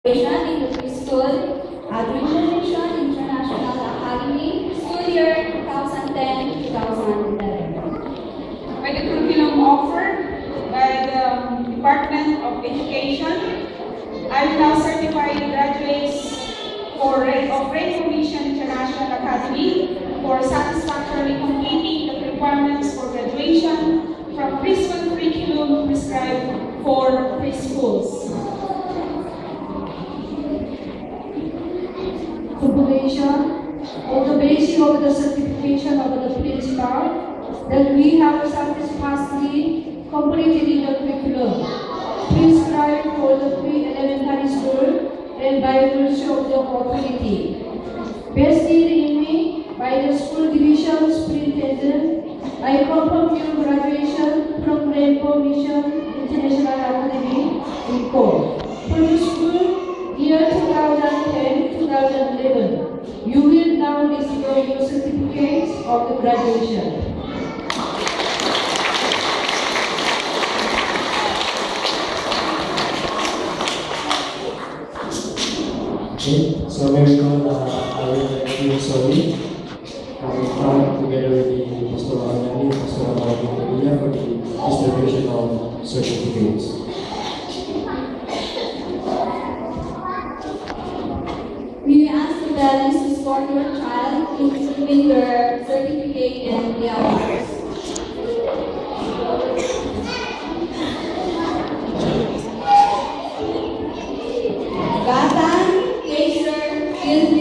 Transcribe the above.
In the preschool at Mission International Academy, school year 2010-2011. By the curriculum offered by the Department of Education, I will now certify the graduates of Rainbow Mission International Academy for satisfactorily completing the requirements for graduation from preschool curriculum prescribed for preschools. Compilation of the basis of the certification of the principal that we have satisfactorily completed in the curriculum prescribed for the pre-elementary school and by virtue of the authority vested in me by the school division superintendent. I confirm your graduation from Rainbow Mission International Academy in court for the school year 2010-2011. You will now receive your certificates of the graduation. Okay, so very good. I will thank you, Zoe, coming from together with the Pastor Anani, Pastor Anani, for the distribution of certificates. We ask the parents to support your child in receiving your certificate and the awards. Gatan, Kaiser, Field